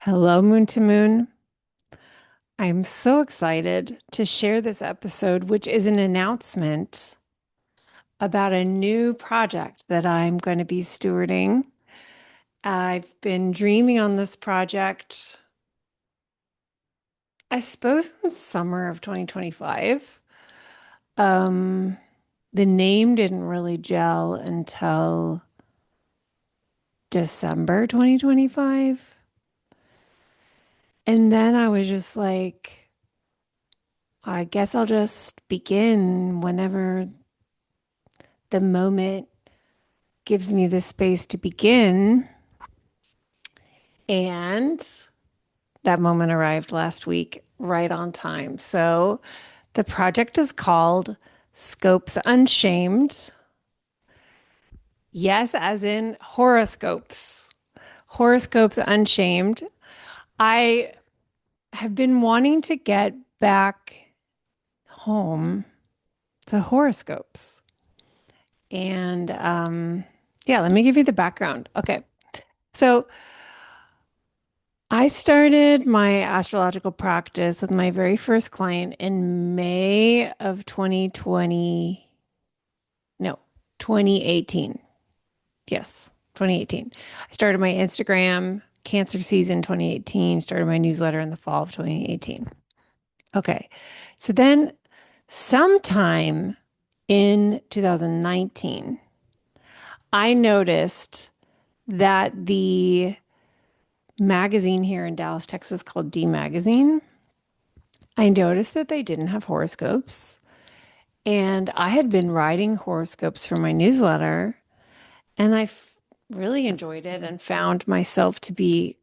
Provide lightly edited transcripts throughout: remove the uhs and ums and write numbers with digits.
Hello, Moon to Moon. I'm so excited to share this episode, which is an announcement about a new project that I'm going to be stewarding. I've been dreaming on this project, I suppose, in summer of 2025. Um, the name didn't really gel until December 2025. And then I was just like, I guess I'll just begin whenever the moment gives me the space to begin. And that moment arrived last week, right on time. So the project is called Scopes Unshamed. Yes, as in horoscopes. Horoscopes Unshamed. I have been wanting to get back home to horoscopes. And yeah, let me give you the background. Okay. So I started my astrological practice with my very first client in May of 2020. No, 2018. Yes, 2018. I started my Instagram Cancer season 2018, started my newsletter in the fall of 2018. Okay. So then sometime in 2019, I noticed that the magazine here in Dallas, Texas called D Magazine, I noticed that they didn't have horoscopes. And I had been writing horoscopes for my newsletter, and really enjoyed it and found myself to be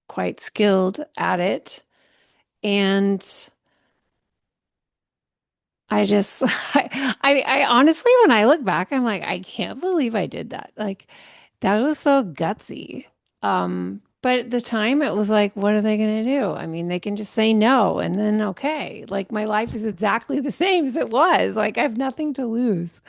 quite skilled at it. And I just, I honestly, when I look back, I'm like, I can't believe I did that. Like, that was so gutsy. But at the time, it was like, what are they going to do? I mean, they can just say no and then okay. Like, my life is exactly the same as it was. Like, I have nothing to lose.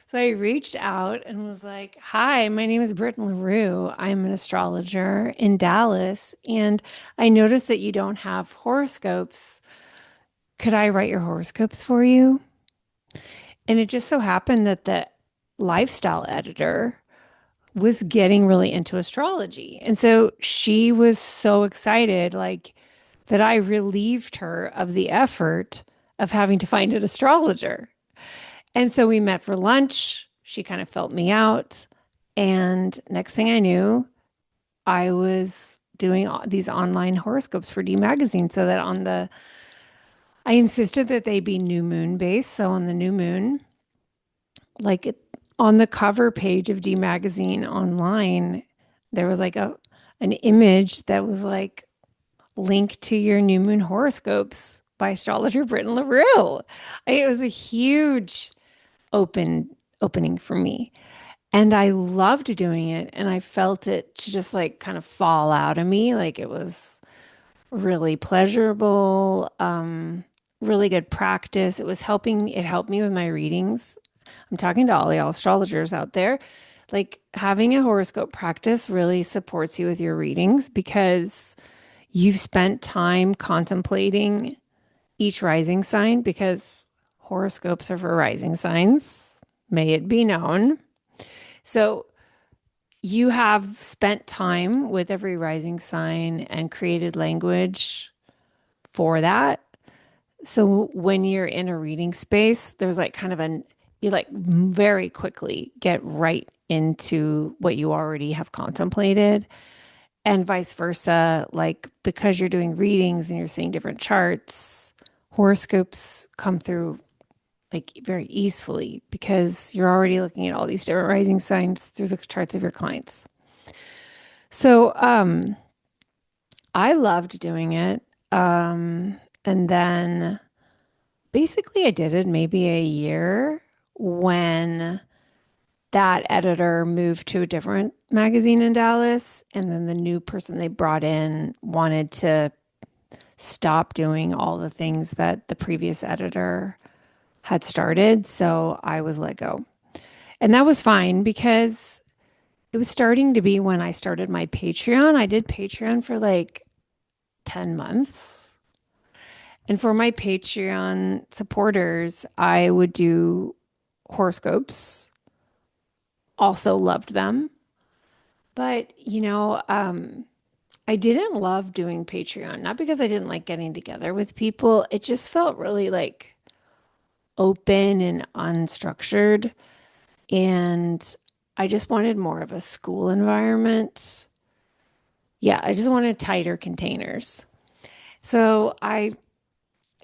So I reached out and was like, hi, my name is Britten LaRue. I'm an astrologer in Dallas, and I noticed that you don't have horoscopes. Could I write your horoscopes for you? And it just so happened that the lifestyle editor was getting really into astrology. And so she was so excited, like that I relieved her of the effort of having to find an astrologer. And so we met for lunch. She kind of felt me out. And next thing I knew, I was doing these online horoscopes for D Magazine so that I insisted that they be new moon based. So on the new moon, like on the cover page of D Magazine online, there was like an image that was like linked to your new moon horoscopes by astrologer Britten LaRue. It was a huge open opening for me. And I loved doing it. And I felt it to just like kind of fall out of me. Like it was really pleasurable, really good practice. It was helping me, it helped me with my readings. I'm talking to all y'all astrologers out there. Like having a horoscope practice really supports you with your readings because you've spent time contemplating each rising sign because horoscopes are for rising signs, may it be known. So you have spent time with every rising sign and created language for that. So when you're in a reading space, there's like kind of you like very quickly get right into what you already have contemplated and vice versa. Like because you're doing readings and you're seeing different charts, horoscopes come through like very easily because you're already looking at all these different rising signs through the charts of your clients. So I loved doing it. And then basically I did it maybe a year when that editor moved to a different magazine in Dallas. And then the new person they brought in wanted to stop doing all the things that the previous editor had started. So I was let go. And that was fine because it was starting to be when I started my Patreon. I did Patreon for like 10 months. And for my Patreon supporters, I would do horoscopes. Also loved them. But, I didn't love doing Patreon, not because I didn't like getting together with people. It just felt really like open and unstructured. And I just wanted more of a school environment. Yeah, I just wanted tighter containers. So I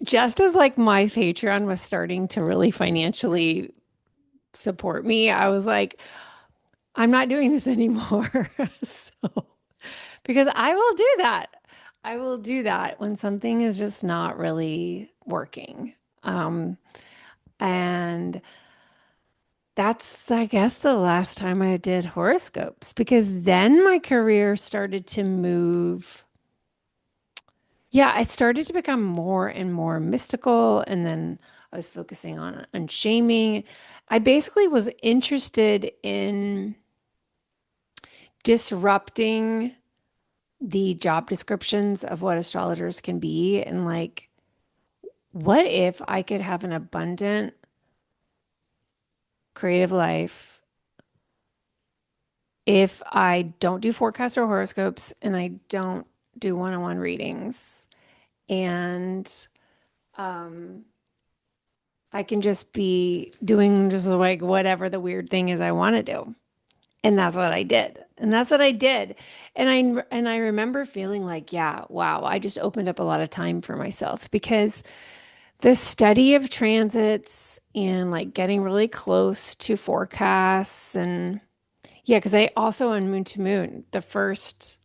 just as like my Patreon was starting to really financially support me, I was like, I'm not doing this anymore. So, because I will do that. I will do that when something is just not really working. Um, and that's, I guess, the last time I did horoscopes because then my career started to move. Yeah, it started to become more and more mystical. And then I was focusing on unshaming. I basically was interested in disrupting the job descriptions of what astrologers can be. And like, what if I could have an abundant, creative life if I don't do forecasts or horoscopes and I don't do one-on-one readings? And um, I can just be doing just like whatever the weird thing is I want to do. And that's what I did. And that's what I did. And I remember feeling like, yeah, wow, I just opened up a lot of time for myself because the study of transits and like getting really close to forecasts and yeah, because I also on Moon to Moon, the first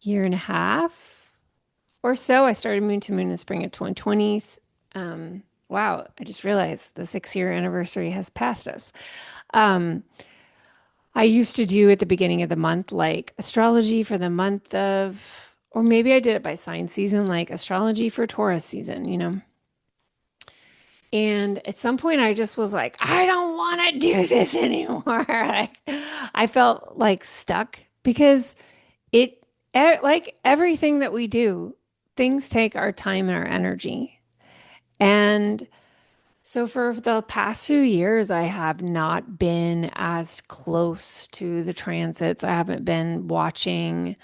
year and a half or so, I started Moon to Moon in the spring of 2020s. Wow, I just realized the 6 year anniversary has passed us. Um, I used to do at the beginning of the month, like astrology for the month of, or maybe I did it by sign season, like astrology for Taurus season. And at some point, I just was like, I don't want to do this anymore. I felt like stuck because like everything that we do, things take our time and our energy. And so for the past few years, I have not been as close to the transits. I haven't been watching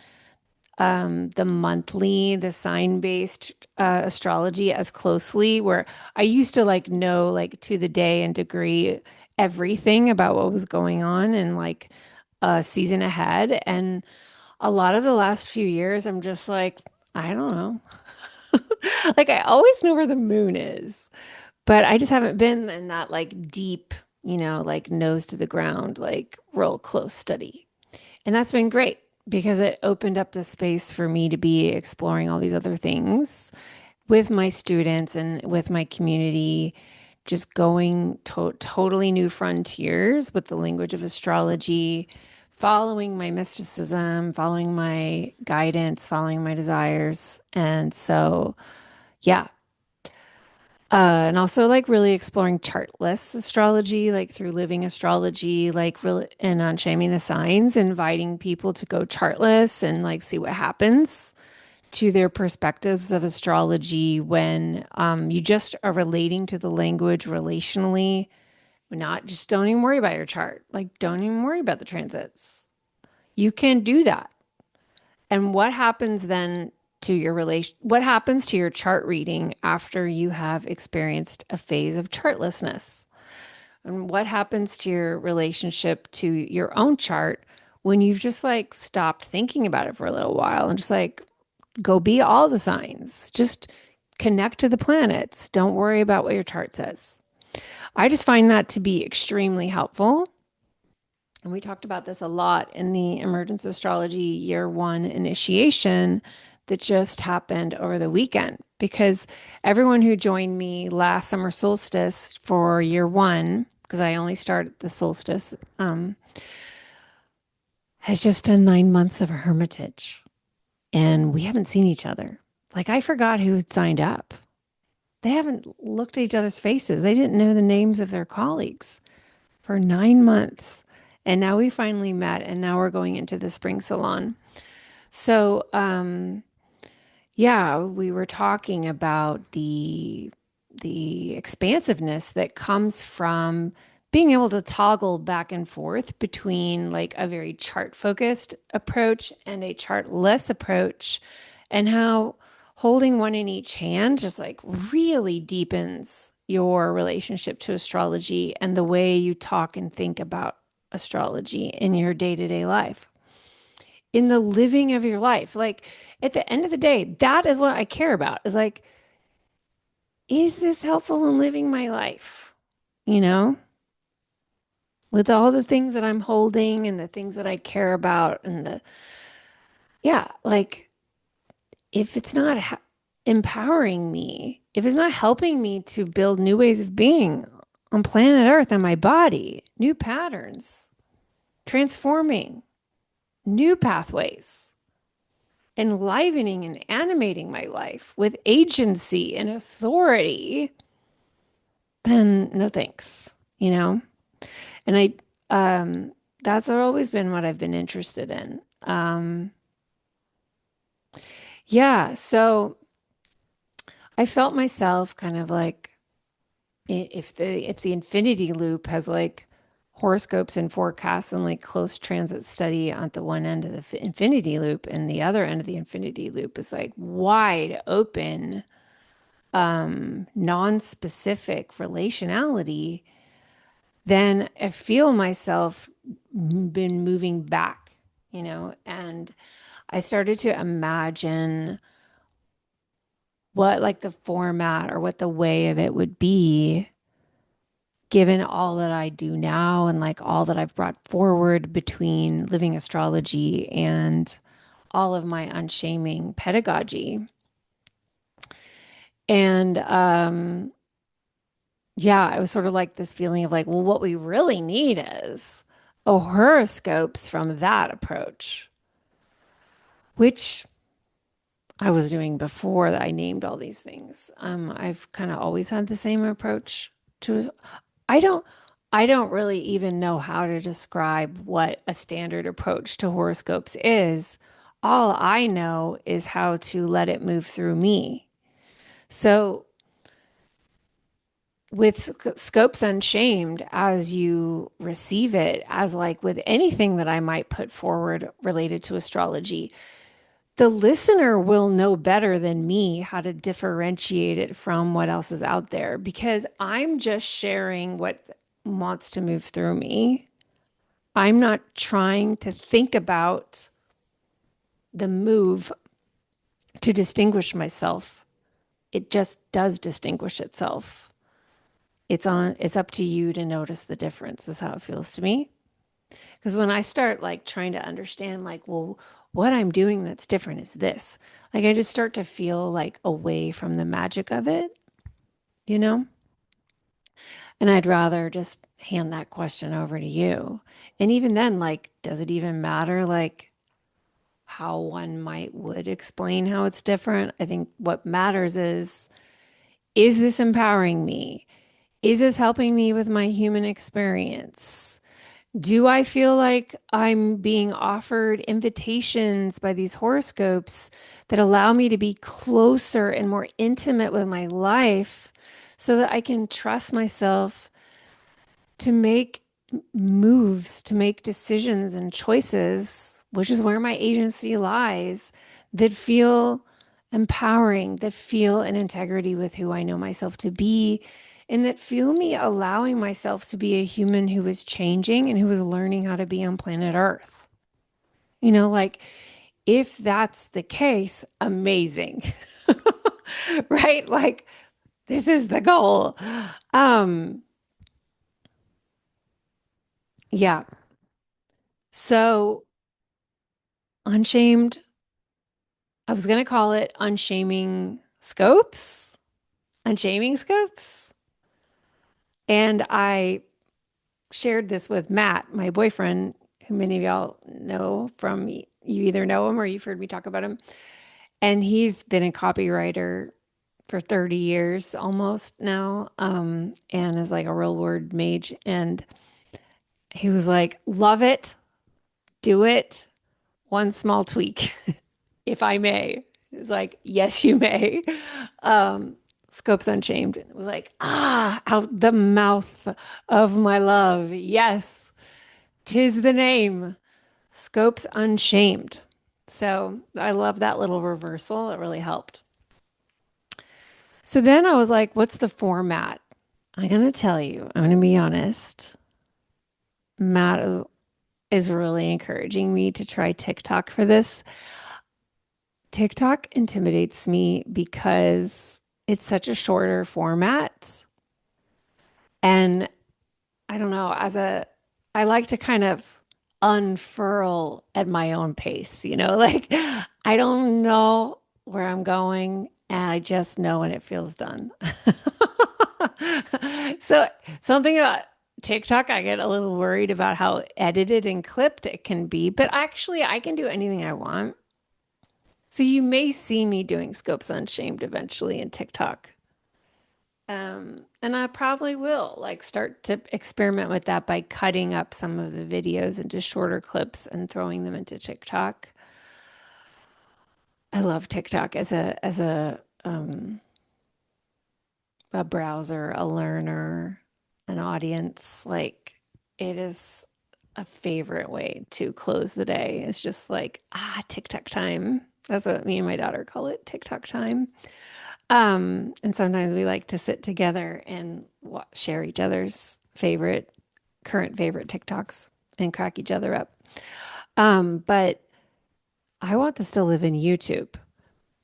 the sign-based astrology as closely, where I used to like know like to the day and degree everything about what was going on and like a season ahead. And a lot of the last few years, I'm just like, I don't know. Like I always know where the moon is, but I just haven't been in that like deep, like nose to the ground, like real close study. And that's been great because it opened up the space for me to be exploring all these other things with my students and with my community, just going totally new frontiers with the language of astrology, following my mysticism, following my guidance, following my desires. And so, yeah, and also like really exploring chartless astrology, like through living astrology, like really and on shaming the signs, inviting people to go chartless and like see what happens to their perspectives of astrology when you just are relating to the language relationally. Not just don't even worry about your chart. Like don't even worry about the transits. You can do that. And what happens then to your relation? What happens to your chart reading after you have experienced a phase of chartlessness? And what happens to your relationship to your own chart when you've just like stopped thinking about it for a little while and just like go be all the signs? Just connect to the planets. Don't worry about what your chart says. I just find that to be extremely helpful. And we talked about this a lot in the Emergence Astrology Year One initiation that just happened over the weekend because everyone who joined me last summer solstice for Year One, because I only started the solstice, has just done 9 months of a hermitage. And we haven't seen each other. Like, I forgot who had signed up. They haven't looked at each other's faces. They didn't know the names of their colleagues for 9 months. And now we finally met, and now we're going into the spring salon. So, yeah, we were talking about the expansiveness that comes from being able to toggle back and forth between like a very chart focused approach and a chartless approach, and how holding one in each hand just like really deepens your relationship to astrology and the way you talk and think about astrology in your day-to-day life, in the living of your life. Like at the end of the day, that is what I care about, is like, is this helpful in living my life? You know, with all the things that I'm holding and the things that I care about and yeah, like if it's not empowering me, if it's not helping me to build new ways of being on planet Earth and my body, new patterns, transforming new pathways, enlivening and animating my life with agency and authority, then no thanks, you know? And that's always been what I've been interested in. Yeah. So I felt myself kind of like, if the infinity loop has like horoscopes and forecasts and like close transit study at the one end of the infinity loop, and the other end of the infinity loop is like wide open, non-specific relationality, then I feel myself been moving back, and I started to imagine what like the format or what the way of it would be, given all that I do now and like all that I've brought forward between living astrology and all of my unshaming pedagogy. And yeah, it was sort of like this feeling of like, well, what we really need is a horoscopes from that approach, which I was doing before that I named all these things. I've kind of always had the same approach to. I don't. I don't really even know how to describe what a standard approach to horoscopes is. All I know is how to let it move through me. So with scopes unshamed, as you receive it, as like with anything that I might put forward related to astrology, the listener will know better than me how to differentiate it from what else is out there, because I'm just sharing what wants to move through me. I'm not trying to think about the move to distinguish myself. It just does distinguish itself. It's up to you to notice the difference, is how it feels to me. Because when I start like trying to understand, like, well, what I'm doing that's different is this, like, I just start to feel like away from the magic of it, you know? And I'd rather just hand that question over to you. And even then, like, does it even matter, like, how one might would explain how it's different? I think what matters is this empowering me? Is this helping me with my human experience? Do I feel like I'm being offered invitations by these horoscopes that allow me to be closer and more intimate with my life so that I can trust myself to make moves, to make decisions and choices, which is where my agency lies, that feel empowering, that feel in integrity with who I know myself to be, and that feel me allowing myself to be a human who is changing and who is learning how to be on planet Earth. Like if that's the case, amazing. Right? Like this is the goal. Um, yeah. So Unshamed, I was going to call it Unshaming Scopes, Unshaming Scopes. And I shared this with Matt, my boyfriend, who many of y'all know from, you either know him or you've heard me talk about him. And he's been a copywriter for 30 years almost now, and is like a real word mage. He was like, love it, do it. One small tweak, if I may. It was like, yes, you may. Um, Scopes Unshamed. It was like, out the mouth of my love. Yes, 'tis the name. Scopes Unshamed. So I love that little reversal. It really helped. So then I was like, what's the format? I'm going to tell you, I'm going to be honest. Matt is really encouraging me to try TikTok for this. TikTok intimidates me because it's such a shorter format. And I don't know, I like to kind of unfurl at my own pace, like I don't know where I'm going and I just know when it feels done. So something about TikTok, I get a little worried about how edited and clipped it can be, but actually I can do anything I want. So you may see me doing Scopes Unshamed eventually in TikTok. And I probably will like start to experiment with that by cutting up some of the videos into shorter clips and throwing them into TikTok. I love TikTok as a browser, a learner, an audience. Like it is a favorite way to close the day. It's just like, TikTok time. That's what me and my daughter call it, TikTok time. And sometimes we like to sit together and share each other's current favorite TikToks and crack each other up. But I want this to live in YouTube.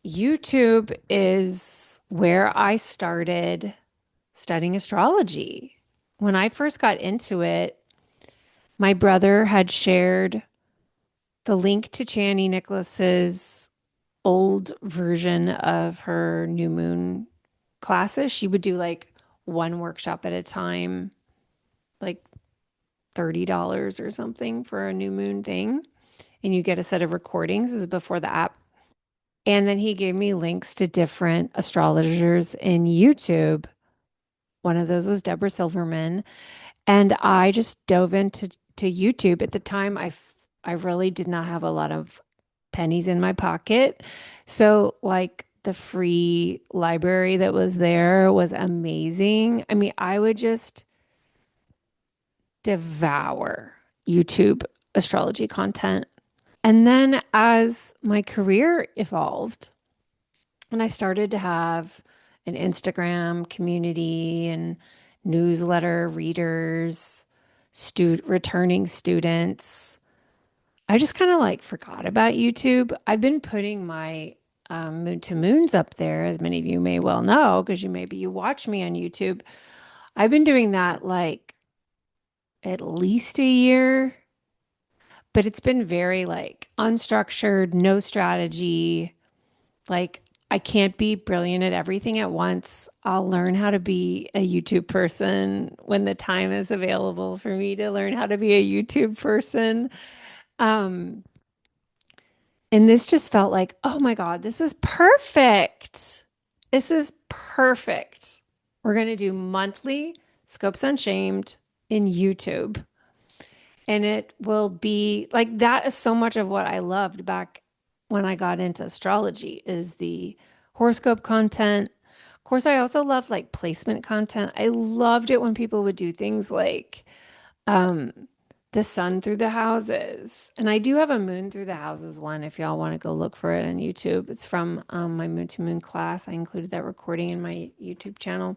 YouTube is where I started studying astrology. When I first got into it, my brother had shared the link to Chani Nicholas's old version of her new moon classes. She would do like one workshop at a time, like $30 or something for a new moon thing. And you get a set of recordings. This is before the app. And then he gave me links to different astrologers in YouTube. One of those was Deborah Silverman. And I just dove into YouTube. At the time, I really did not have a lot of pennies in my pocket. So, like, the free library that was there was amazing. I mean, I would just devour YouTube astrology content. And then as my career evolved and I started to have an Instagram community and newsletter readers, returning students, I just kind of like forgot about YouTube. I've been putting my moon to moons up there, as many of you may well know, because you watch me on YouTube. I've been doing that like at least a year, but it's been very like unstructured, no strategy. Like I can't be brilliant at everything at once. I'll learn how to be a YouTube person when the time is available for me to learn how to be a YouTube person. Um, and this just felt like, oh my God, this is perfect. This is perfect. We're going to do monthly Scopes Unshamed in YouTube. And it will be like that is so much of what I loved back when I got into astrology is the horoscope content. Of course, I also loved like placement content. I loved it when people would do things like um, the sun through the houses. And I do have a moon through the houses one if y'all want to go look for it on YouTube. It's from my moon to moon class. I included that recording in my YouTube channel.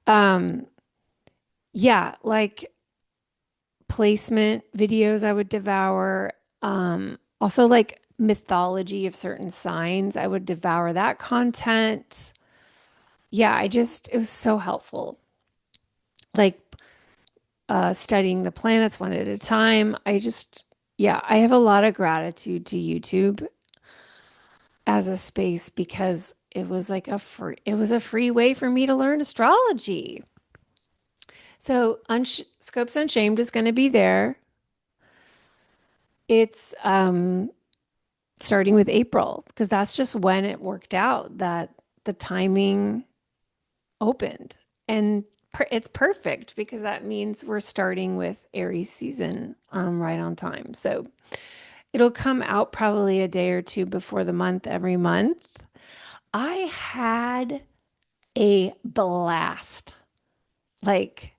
Um, yeah, like placement videos I would devour. Also like mythology of certain signs. I would devour that content. Yeah, it was so helpful. Like studying the planets one at a time. Yeah, I have a lot of gratitude to YouTube as a space because it was a free way for me to learn astrology. So Scopes Unshamed is going to be there. It's starting with April because that's just when it worked out that the timing opened. And it's perfect because that means we're starting with Aries season right on time. So it'll come out probably a day or two before the month every month. I had a blast. Like,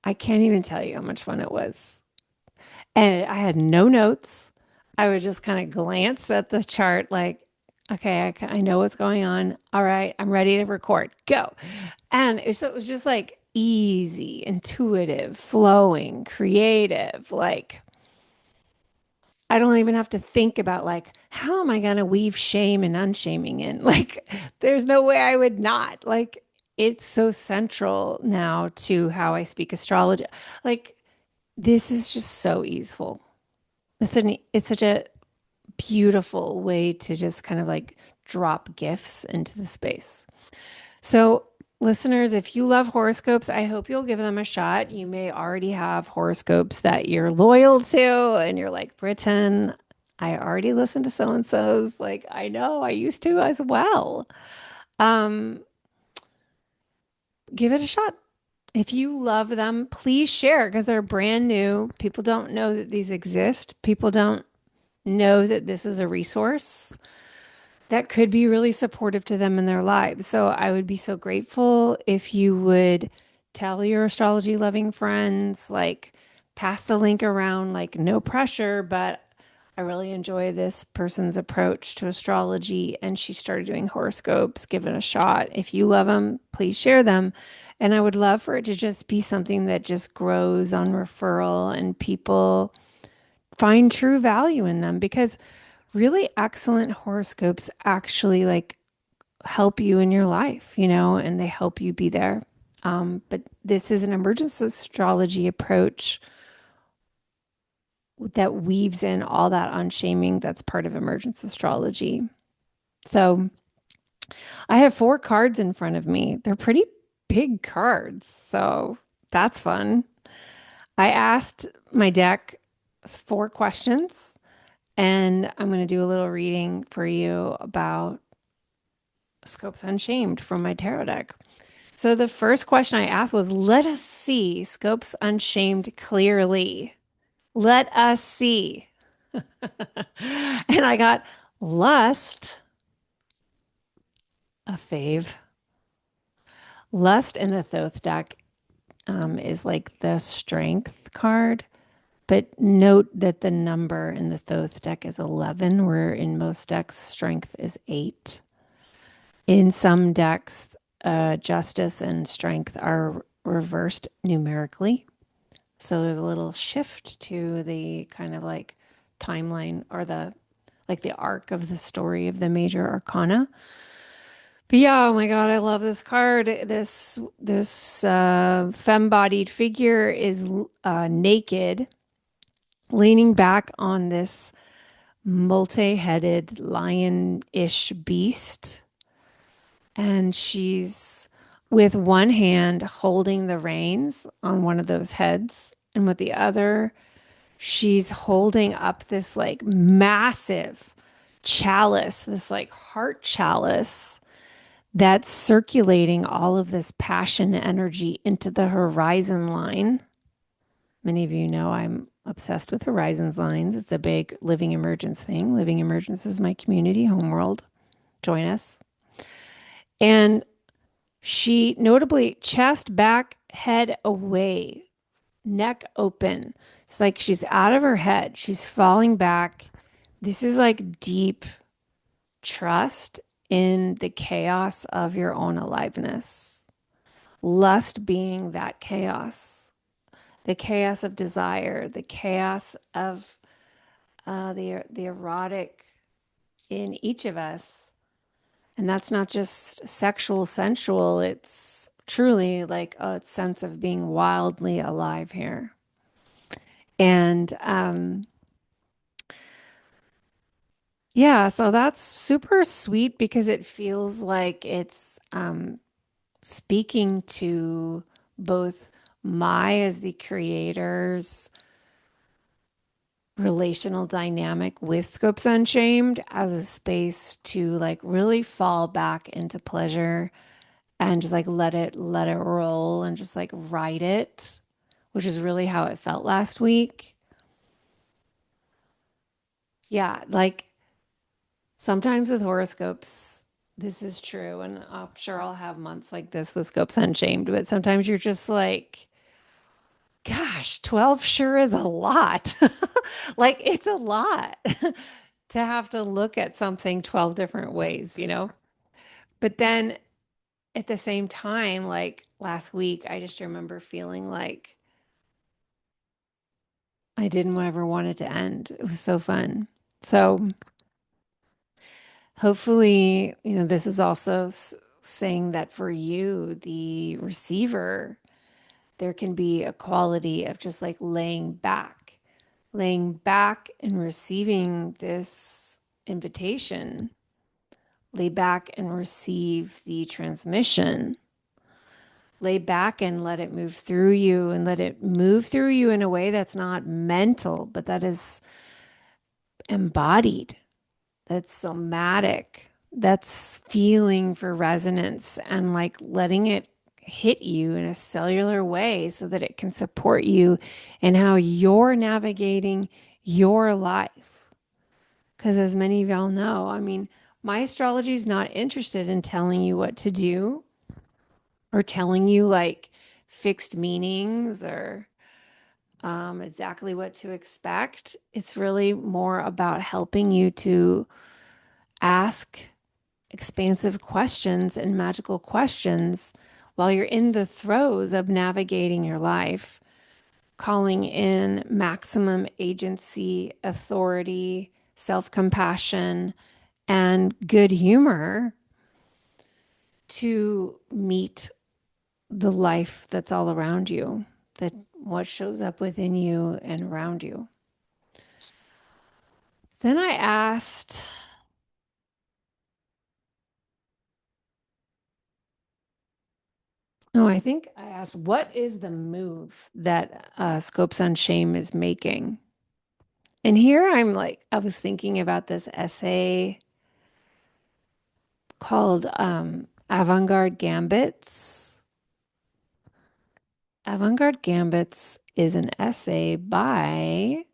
I can't even tell you how much fun it was. And I had no notes. I would just kind of glance at the chart, like, okay, I know what's going on. All right, I'm ready to record. Go. And it was just like easy, intuitive, flowing, creative. Like, I don't even have to think about like, how am I going to weave shame and unshaming in? Like, there's no way I would not. Like, it's so central now to how I speak astrology. Like, this is just so easeful. It's such a beautiful way to just kind of like drop gifts into the space. So, listeners, if you love horoscopes, I hope you'll give them a shot. You may already have horoscopes that you're loyal to, and you're like, Britain, I already listened to so and so's. Like, I know I used to as well. Um, give it a shot. If you love them, please share because they're brand new. People don't know that these exist. People don't know that this is a resource that could be really supportive to them in their lives. So I would be so grateful if you would tell your astrology loving friends, like pass the link around, like no pressure, but I really enjoy this person's approach to astrology and she started doing horoscopes. Give it a shot. If you love them, please share them. And I would love for it to just be something that just grows on referral and people find true value in them because really excellent horoscopes actually like help you in your life, and they help you be there. But this is an emergence astrology approach that weaves in all that unshaming that's part of emergence astrology. So I have 4 cards in front of me. They're pretty big cards. So that's fun. I asked my deck 4 questions and I'm going to do a little reading for you about Scopes Unshamed from my tarot deck. So the first question I asked was, let us see Scopes Unshamed clearly. Let us see. And I got lust, a fave. Lust in the Thoth deck is like the strength card. But note that the number in the Thoth deck is 11, where in most decks, strength is 8. In some decks, justice and strength are reversed numerically. So there's a little shift to the kind of like timeline or the arc of the story of the major arcana. But yeah, oh my God, I love this card. This femme-bodied figure is naked, leaning back on this multi-headed lion-ish beast. And she's with one hand holding the reins on one of those heads, and with the other, she's holding up this like massive chalice, this like heart chalice that's circulating all of this passion energy into the horizon line. Many of you know I'm obsessed with horizons lines. It's a big living emergence thing. Living emergence is my community, homeworld. Join us. And she notably chest back, head away, neck open. It's like she's out of her head. She's falling back. This is like deep trust in the chaos of your own aliveness. Lust being that chaos, the chaos of desire, the chaos of the erotic in each of us. And that's not just sexual, sensual. It's truly like a sense of being wildly alive here. And yeah, so that's super sweet because it feels like it's speaking to both my as the creator's relational dynamic with Scopes Unshamed as a space to like really fall back into pleasure and just like let it roll and just like ride it, which is really how it felt last week. Yeah, like sometimes with horoscopes, this is true, and I'm sure I'll have months like this with Scopes Unshamed, but sometimes you're just like, gosh, 12 sure is a lot. Like it's a lot to have to look at something 12 different ways, you know? But then at the same time, like last week, I just remember feeling like I didn't ever want it to end. It was so fun. So hopefully, this is also saying that for you, the receiver, there can be a quality of just like laying back and receiving this invitation, lay back and receive the transmission, lay back and let it move through you and let it move through you in a way that's not mental, but that is embodied, that's somatic, that's feeling for resonance and like letting it hit you in a cellular way so that it can support you in how you're navigating your life. Because as many of y'all know, I mean, my astrology is not interested in telling you what to do or telling you like fixed meanings or exactly what to expect. It's really more about helping you to ask expansive questions and magical questions while you're in the throes of navigating your life, calling in maximum agency, authority, self compassion, and good humor to meet the life that's all around you, that what shows up within you and around you. Then I asked, I think I asked, what is the move that Scopes on Shame is making? And here I'm like, I was thinking about this essay called Avant-Garde Gambits. Avant-Garde Gambits is an essay by,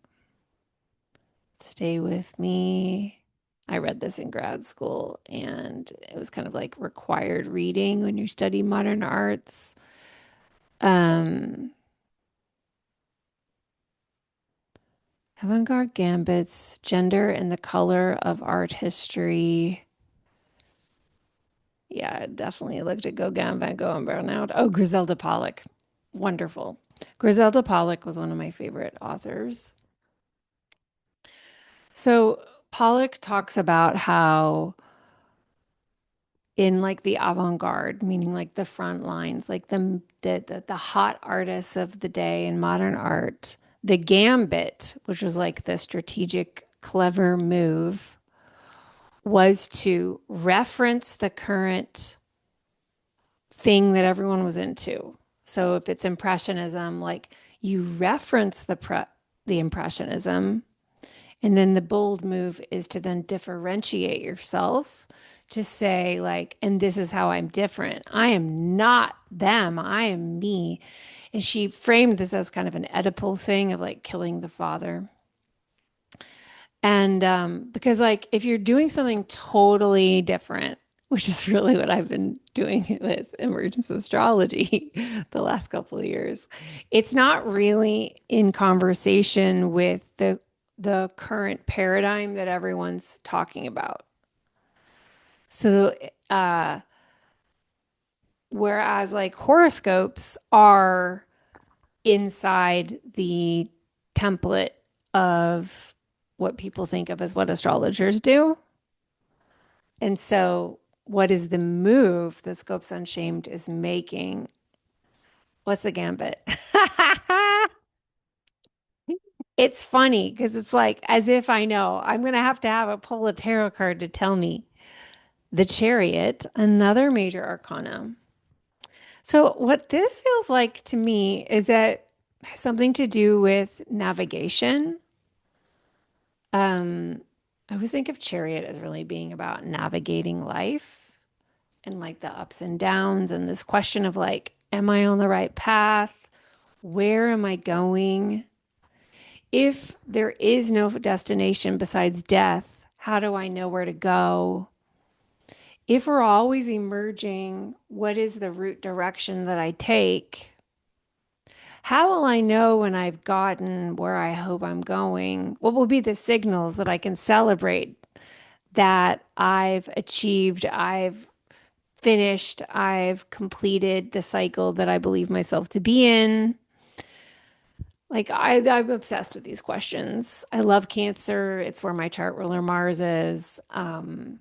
stay with me. I read this in grad school and it was kind of like required reading when you study modern arts. Um, Avant-Garde Gambits, Gender and the Color of Art History. Yeah, I definitely looked at Gauguin, Van Gogh, and Burnout. Oh, Griselda Pollock. Wonderful. Griselda Pollock was one of my favorite authors. So Pollock talks about how in like the avant-garde, meaning like the front lines, like the hot artists of the day in modern art, the gambit, which was like the strategic, clever move, was to reference the current thing that everyone was into. So if it's impressionism, like you reference the impressionism, and then the bold move is to then differentiate yourself to say like, and this is how I'm different. I am not them. I am me. And she framed this as kind of an Oedipal thing of like killing the father. And because, like, if you're doing something totally different, which is really what I've been doing with emergence astrology the last couple of years, it's not really in conversation with the current paradigm that everyone's talking about. So, whereas like horoscopes are inside the template of what people think of as what astrologers do. And so, what is the move that Scopes Unshamed is making? What's the gambit? It's funny because it's like as if I know. I'm going to have a pull a tarot card to tell me. The Chariot, another major arcana. So, what this feels like to me is that something to do with navigation. Um, I always think of Chariot as really being about navigating life. and like the ups and downs and this question of like, am I on the right path? Where am I going? If there is no destination besides death, how do I know where to go? If we're always emerging, what is the route direction that I take? How will I know when I've gotten where I hope I'm going? What will be the signals that I can celebrate that I've achieved, I've finished, I've completed the cycle that I believe myself to be in? Like I'm obsessed with these questions. I love Cancer. It's where my chart ruler Mars is. And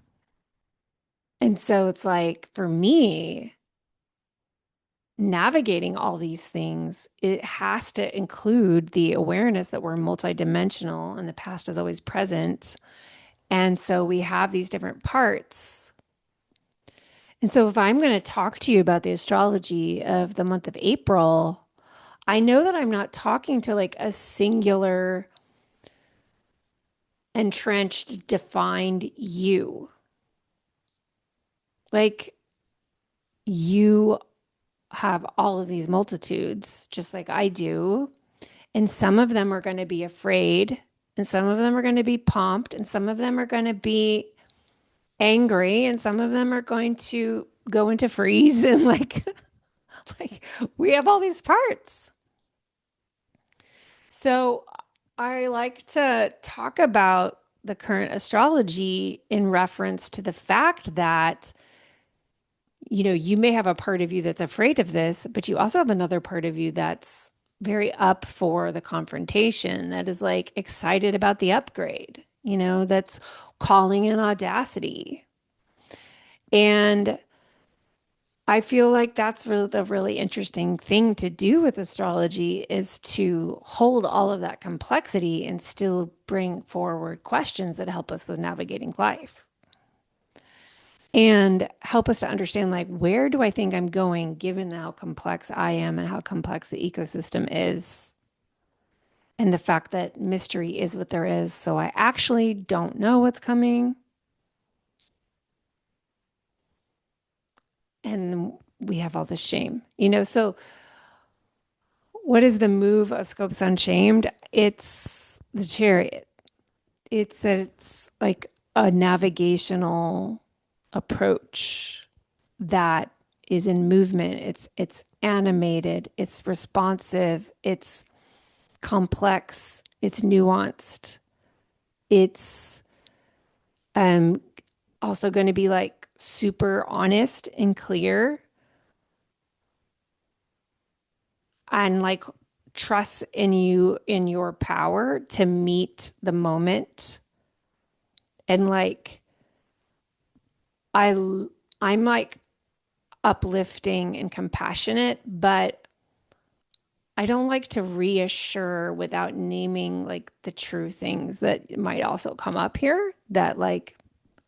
so it's like for me, navigating all these things, it has to include the awareness that we're multidimensional and the past is always present. And so we have these different parts. And so if I'm going to talk to you about the astrology of the month of April, I know that I'm not talking to like a singular, entrenched, defined you. Like you have all of these multitudes, just like I do. And some of them are going to be afraid, and some of them are going to be pumped, and some of them are going to be angry, and some of them are going to go into freeze and like we have all these parts. So I like to talk about the current astrology in reference to the fact that you may have a part of you that's afraid of this, but you also have another part of you that's very up for the confrontation, that is like excited about the upgrade, that's calling in audacity. And I feel like that's really the really interesting thing to do with astrology is to hold all of that complexity and still bring forward questions that help us with navigating life and help us to understand like where do I think I'm going given how complex I am and how complex the ecosystem is and the fact that mystery is what there is, so I actually don't know what's coming. And we have all this shame, so what is the move of Scopes Unshamed? It's the chariot. It's that it's like a navigational approach that is in movement. It's animated, it's responsive, it's complex, it's nuanced. It's um also going to be like super honest and clear and like trust in you in your power to meet the moment. And like I I'm like uplifting and compassionate, but I don't like to reassure without naming like the true things that might also come up here, that like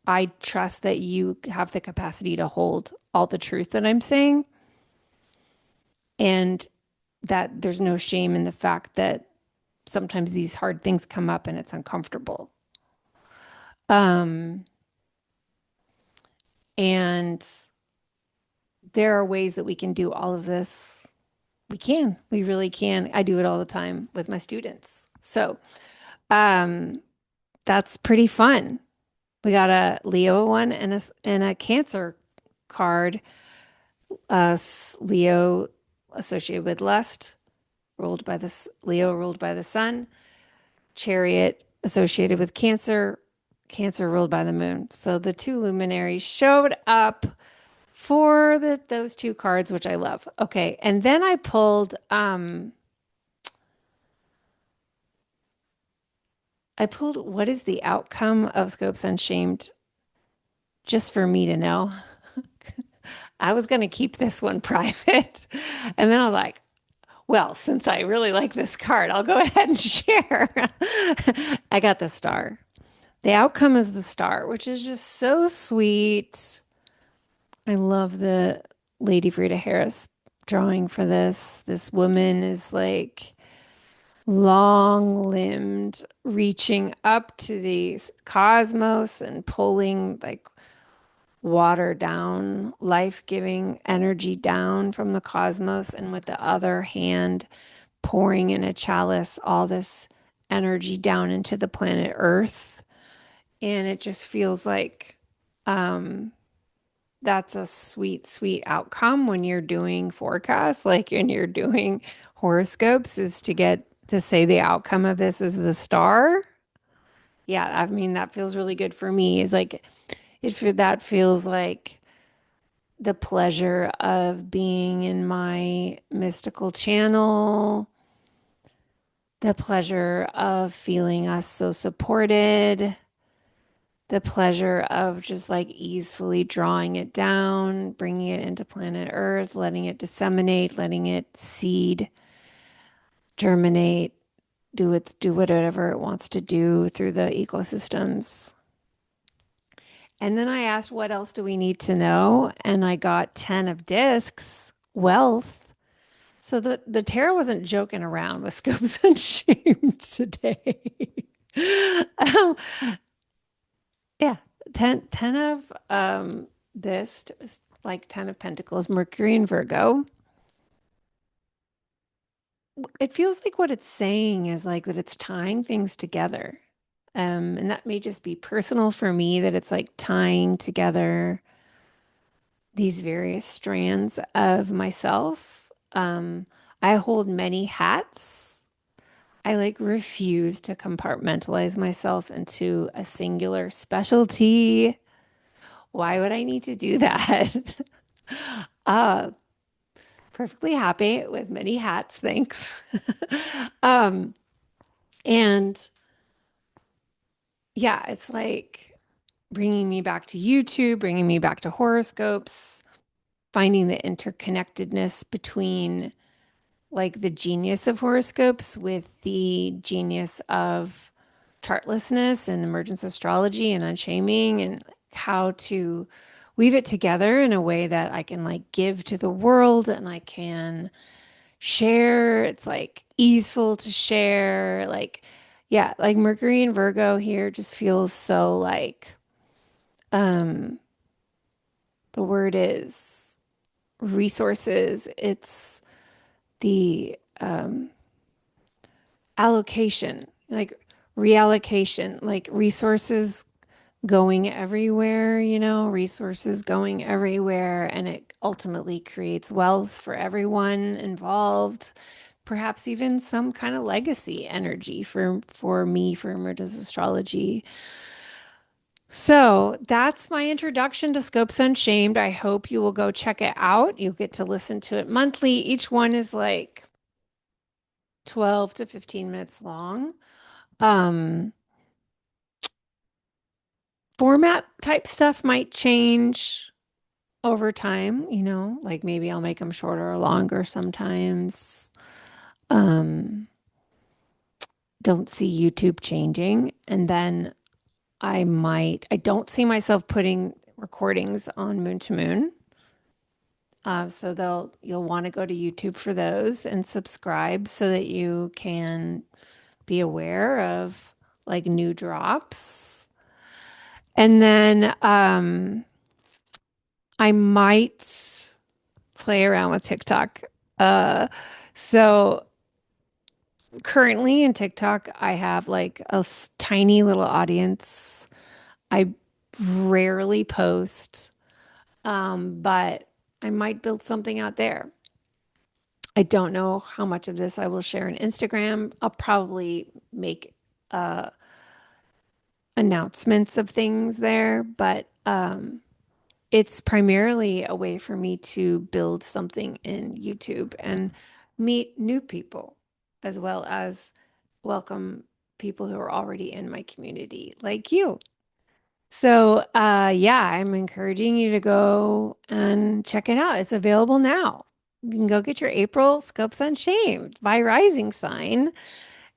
I trust that you have the capacity to hold all the truth that I'm saying, and that there's no shame in the fact that sometimes these hard things come up and it's uncomfortable. Um, and there are ways that we can do all of this. We really can. I do it all the time with my students. So, um, that's pretty fun. We got a Leo one and a Cancer card. Leo associated with lust, ruled by this Leo ruled by the sun. Chariot associated with Cancer, Cancer ruled by the moon. So the two luminaries showed up for those two cards, which I love. Okay, and then I pulled what is the outcome of Scopes Unshamed, just for me to know. I was going to keep this one private. And then I was like, well, since I really like this card, I'll go ahead and share. I got the star. The outcome is the star, which is just so sweet. I love the Lady Frida Harris drawing for this. This woman is like long limbed, reaching up to the cosmos and pulling like water down, life-giving energy down from the cosmos, and with the other hand, pouring in a chalice all this energy down into the planet Earth. And it just feels like um, that's a sweet, sweet outcome when you're doing forecasts, like when you're doing horoscopes, is to get to say the outcome of this is the star. Yeah, I mean, that feels really good for me. Is like that feels like the pleasure of being in my mystical channel, the pleasure of feeling us so supported, the pleasure of just like easily drawing it down, bringing it into planet Earth, letting it disseminate, letting it seed, germinate, do whatever it wants to do through the ecosystems. And then I asked, what else do we need to know? And I got 10 of discs, wealth. So the tarot wasn't joking around with Scopes Unshamed today. um, yeah, 10 of this, like 10 of Pentacles, Mercury and Virgo. It feels like what it's saying is like that it's tying things together. And that may just be personal for me, that it's like tying together these various strands of myself. I hold many hats. I like refuse to compartmentalize myself into a singular specialty. Why would I need to do that? uh, Perfectly happy with many hats, thanks. um, and yeah, it's like bringing me back to YouTube, bringing me back to horoscopes, finding the interconnectedness between like the genius of horoscopes with the genius of chartlessness and emergence astrology and unshaming, and how to weave it together in a way that I can like give to the world and I can share. It's like easeful to share. Like, yeah, like Mercury and Virgo here just feels so like um the word is resources. It's the allocation, like reallocation, like resources going everywhere, resources going everywhere, and it ultimately creates wealth for everyone involved. Perhaps even some kind of legacy energy for me for emergence astrology. So that's my introduction to Scopes Unshamed. I hope you will go check it out. You'll get to listen to it monthly. Each one is like 12 to 15 minutes long. Um, Format type stuff might change over time, like maybe I'll make them shorter or longer sometimes. Um, don't see YouTube changing. And then I don't see myself putting recordings on Moon to Moon. So you'll want to go to YouTube for those and subscribe so that you can be aware of like new drops. And then I might play around with TikTok. Uh, so currently in TikTok, I have like a tiny little audience. I rarely post, but I might build something out there. I don't know how much of this I will share on Instagram. I'll probably make uh, announcements of things there, but it's primarily a way for me to build something in YouTube and meet new people, as well as welcome people who are already in my community, like you. So, yeah, I'm encouraging you to go and check it out. It's available now. You can go get your April Scopes Unshamed by Rising Sign.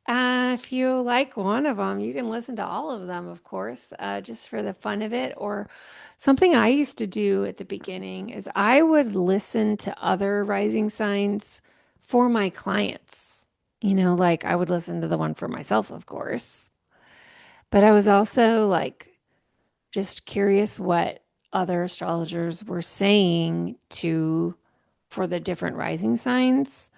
If you like one of them, you can listen to all of them, of course, just for the fun of it. Or something I used to do at the beginning is I would listen to other rising signs for my clients. Like I would listen to the one for myself, of course. But I was also like just curious what other astrologers were saying to for the different rising signs.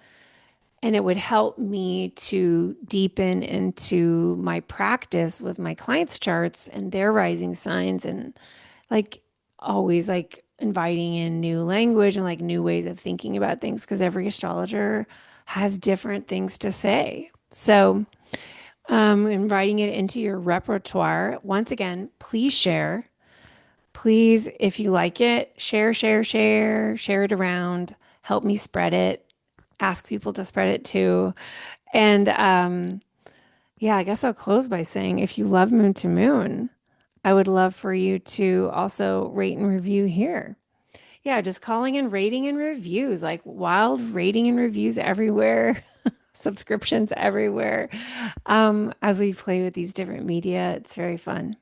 And it would help me to deepen into my practice with my clients' charts and their rising signs and like always like inviting in new language and like new ways of thinking about things because every astrologer has different things to say. So, inviting it into your repertoire. Once again, please share. Please, if you like it, share it around. Help me spread it. Ask people to spread it too. And yeah, I guess I'll close by saying if you love Moon to Moon, I would love for you to also rate and review here. Yeah, just calling in rating and reviews, like wild rating and reviews everywhere, subscriptions everywhere. As we play with these different media, it's very fun.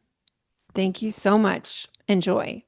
Thank you so much. Enjoy.